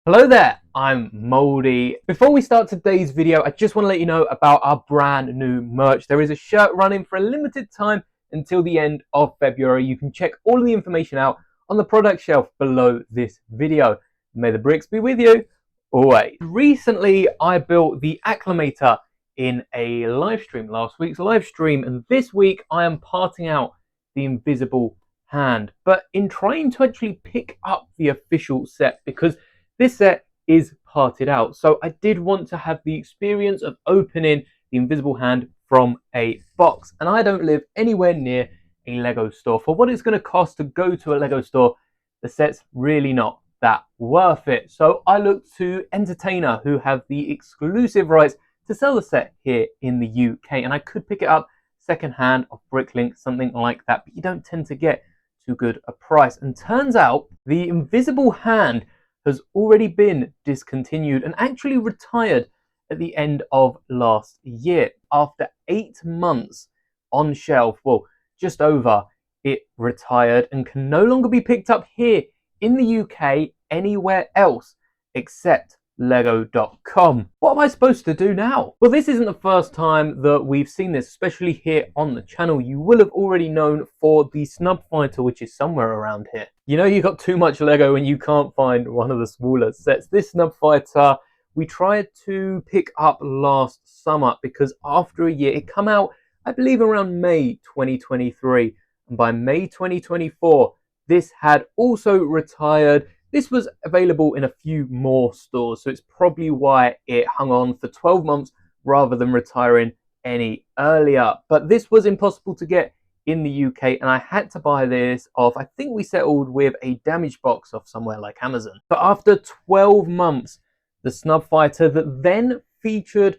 Hello there, I'm Moldy. Before we start today's video, I just want to let you know about our brand new merch. There is a shirt running for a limited time until the end of February. You can check all of the information out on the product shelf below this video. May the bricks be with you always. Recently, I built the Acclimator in a live stream, last week's live stream, and this week I am parting out the Invisible Hand. But in trying to actually pick up the official set, because this set is parted out, so I did want to have the experience of opening the Invisible Hand from a box, and I don't live anywhere near a Lego store. For what it's going to cost to go to a Lego store, the set's really not that worth it. So I looked to Entertainer, who have the exclusive rights to sell the set here in the UK, and I could pick it up secondhand off Bricklink, something like that, but you don't tend to get too good a price. And turns out the Invisible Hand has already been discontinued and actually retired at the end of last year. After 8 months on shelf, well, just over, it retired and can no longer be picked up here in the UK anywhere else except lego.com. What am I supposed to do now? Well, this isn't the first time that we've seen this, especially here on the channel. You will have already known for the Snub Fighter, which is somewhere around here. You know you got too much Lego when you can't find one of the smaller sets. This Snub Fighter, we tried to pick up last summer because after a year, it came out, I believe, around May 2023. And by May 2024, this had also retired. This was available in a few more stores, so it's probably why it hung on for 12 months rather than retiring any earlier. But this was impossible to get in the UK, and I had to buy this off, I think we settled with a damaged box off somewhere like Amazon. But after 12 months, the Snub Fighter that then featured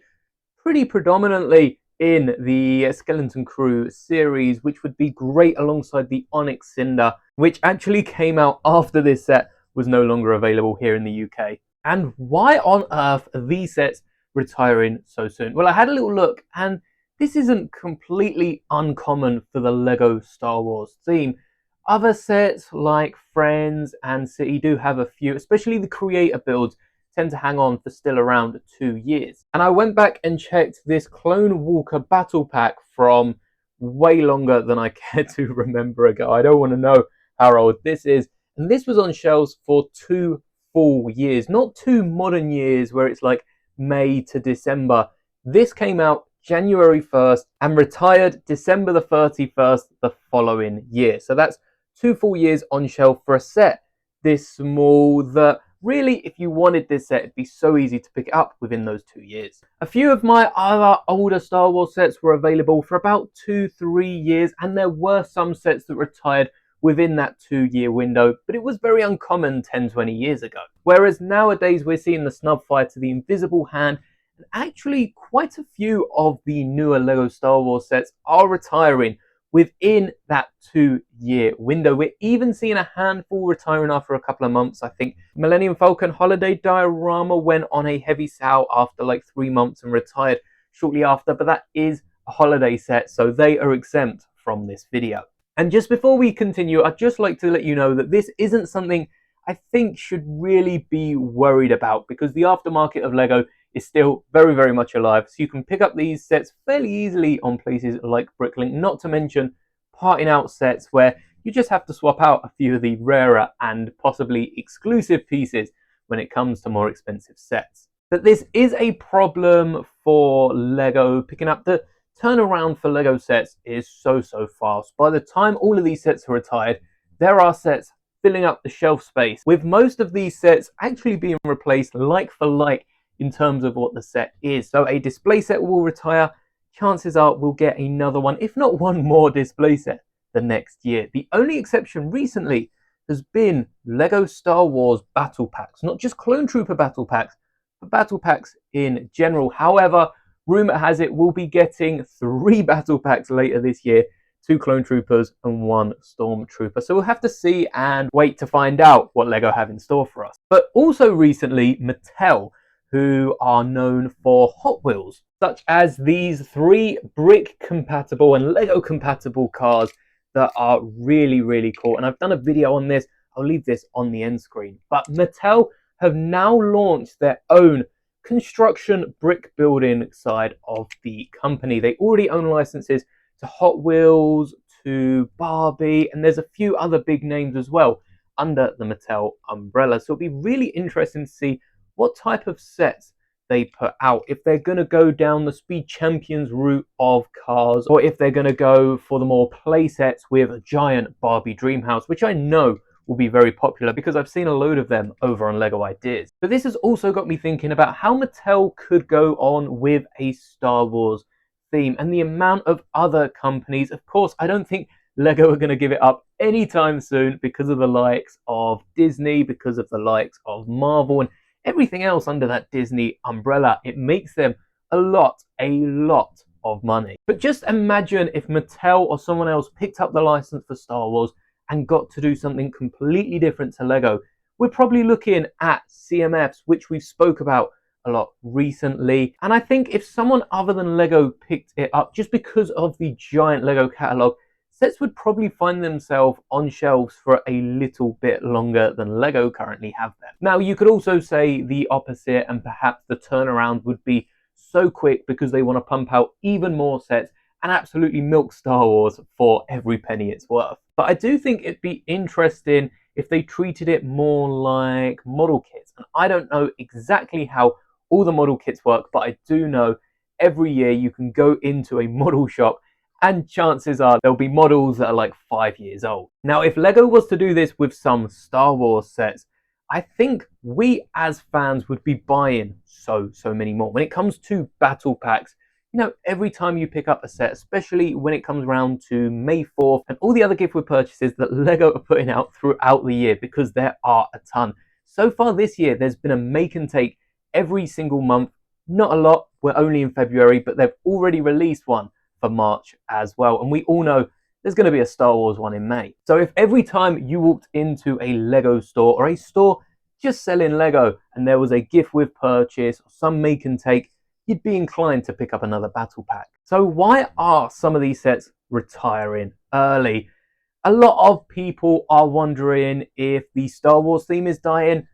pretty predominantly in the Skeleton Crew series, which would be great alongside the Onyx Cinder, which actually came out after this set was no longer available here in the UK. And why on earth are these sets retiring so soon? Well, I had a little look, and this isn't completely uncommon for the Lego Star Wars theme. Other sets like Friends and City do have a few, especially the creator builds tend to hang on for still around 2 years. And I went back and checked this Clone Walker battle pack from way longer than I care to remember ago. I don't want to know how old this is. And this was on shelves for 2 full years, not 2 modern years where it's like May to December. This came out January 1st and retired December the 31st the following year. So that's 2 full years on shelf for a set this small that really, if you wanted this set, it'd be so easy to pick it up within those 2 years. A few of my other older Star Wars sets were available for about 2-3 years, and there were some sets that retired within that 2-year window, but it was very uncommon 10-20 years ago. Whereas nowadays we're seeing the Snub Fighter, the Invisible Hand, and actually quite a few of the newer Lego Star Wars sets are retiring within that 2-year window. We're even seeing a handful retiring after a couple of months. I think Millennium Falcon Holiday Diorama went on a heavy sale after like 3 months and retired shortly after, but that is a holiday set, so they are exempt from this video. And just before we continue, I'd just like to let you know that this isn't something I think should really be worried about, because the aftermarket of Lego is still very, very much alive. So you can pick up these sets fairly easily on places like Bricklink, not to mention parting out sets where you just have to swap out a few of the rarer and possibly exclusive pieces when it comes to more expensive sets. But this is a problem for Lego. Picking up the turnaround for Lego sets is so fast. By the time all of these sets are retired, there are sets filling up the shelf space, with most of these sets actually being replaced like for like in terms of what the set is. So a display set will retire, chances are we'll get another one, if not one more display set the next year. The only exception recently has been Lego Star Wars battle packs, not just Clone Trooper battle packs, but battle packs in general. However, rumor has it we'll be getting 3 battle packs later this year, 2 Clone Troopers and 1 Stormtrooper. So we'll have to see and wait to find out what Lego have in store for us. But also recently, Mattel, who are known for Hot Wheels, such as these 3 brick compatible and Lego compatible cars that are really, really cool. And I've done a video on this. I'll leave this on the end screen. But Mattel have now launched their own construction brick building side of the company. They already own licenses to Hot Wheels, to Barbie, and there's a few other big names as well under the Mattel umbrella. So it'll be really interesting to see what type of sets they put out, if they're going to go down the Speed Champions route of cars, or if they're going to go for the more play sets with a giant Barbie Dreamhouse, which I know will be very popular because I've seen a load of them over on Lego Ideas. But this has also got me thinking about how Mattel could go on with a Star Wars theme and the amount of other companies. Of course, I don't think Lego are going to give it up anytime soon because of the likes of Disney, because of the likes of Marvel, and everything else under that Disney umbrella. It makes them a lot of money. But just imagine if Mattel or someone else picked up the license for Star Wars and got to do something completely different to Lego. We're probably looking at CMFs, which we spoke about a lot recently. And I think if someone other than Lego picked it up, just because of the giant Lego catalog, sets would probably find themselves on shelves for a little bit longer than Lego currently have them. Now, you could also say the opposite, and perhaps the turnaround would be so quick because they want to pump out even more sets and absolutely milk Star Wars for every penny it's worth. But I do think it'd be interesting if they treated it more like model kits. And I don't know exactly how all the model kits work, but I do know every year you can go into a model shop and chances are there'll be models that are like 5 years old. Now, if Lego was to do this with some Star Wars sets, I think we as fans would be buying so many more. When it comes to battle packs, you know, every time you pick up a set, especially when it comes around to May 4th and all the other gift with purchases that Lego are putting out throughout the year, because there are a ton. So far this year, there's been a make and take every single month. Not a lot, we're only in February, but they've already released one for March as well. And we all know there's going to be a Star Wars one in May. So if every time you walked into a Lego store or a store just selling Lego and there was a gift with purchase or some make and take, you'd be inclined to pick up another battle pack. So why are some of these sets retiring early? A lot of people are wondering if the Star Wars theme is dying.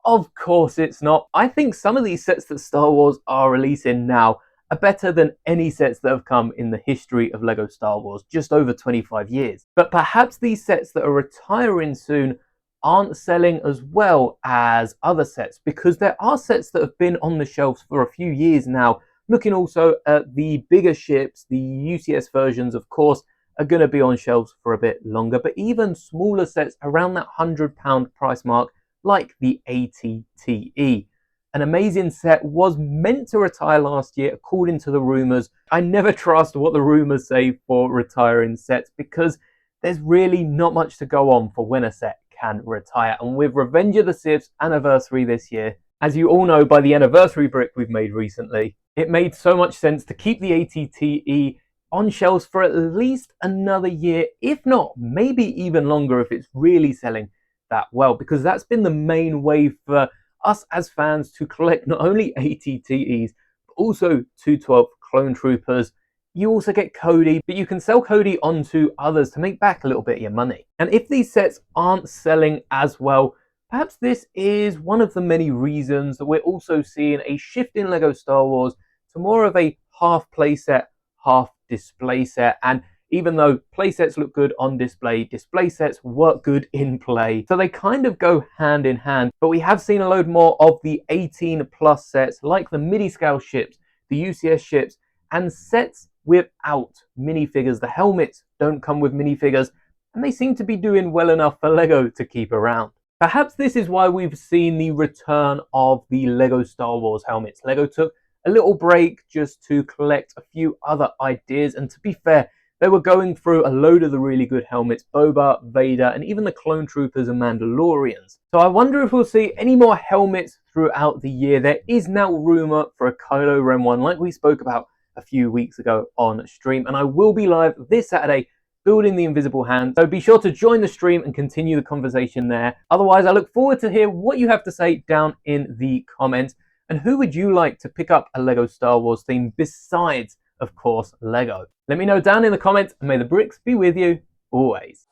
Of course it's not. I think some of these sets that Star Wars are releasing now are better than any sets that have come in the history of Lego Star Wars, just over 25 years. But perhaps these sets that are retiring soon aren't selling as well as other sets, because there are sets that have been on the shelves for a few years now. Looking also at the bigger ships, the UCS versions, of course, are going to be on shelves for a bit longer. But even smaller sets around that £100 price mark, like the AT-TE. An amazing set was meant to retire last year, according to the rumours. I never trust what the rumours say for retiring sets, because there's really not much to go on for when a set can retire. And with Revenge of the Sith's anniversary this year, as you all know by the anniversary brick we've made recently, it made so much sense to keep the AT-TE on shelves for at least another year, if not maybe even longer if it's really selling that well, because that's been the main way for us as fans to collect not only AT-TEs, but also 212 Clone Troopers. You also get Cody, but you can sell Cody onto others to make back a little bit of your money. And if these sets aren't selling as well, perhaps this is one of the many reasons that we're also seeing a shift in Lego Star Wars to more of a half playset, half display set. And even though playsets look good on display, display sets work good in play. So they kind of go hand in hand. But we have seen a load more of the 18 plus sets, like the mini scale ships, the UCS ships, and sets without minifigures. The helmets don't come with minifigures, and they seem to be doing well enough for Lego to keep around. Perhaps this is why we've seen the return of the Lego Star Wars helmets. Lego took a little break just to collect a few other ideas, and to be fair, they were going through a load of the really good helmets, Boba, Vader, and even the Clone Troopers and Mandalorians. So I wonder if we'll see any more helmets throughout the year. There is now rumour for a Kylo Ren one, like we spoke about a few weeks ago on stream, and I will be live this Saturday building the Invisible Hand. So be sure to join the stream and continue the conversation there. Otherwise, I look forward to hear what you have to say down in the comments. And who would you like to pick up a Lego Star Wars theme besides, of course, Lego? Let me know down in the comments, and may the bricks be with you always.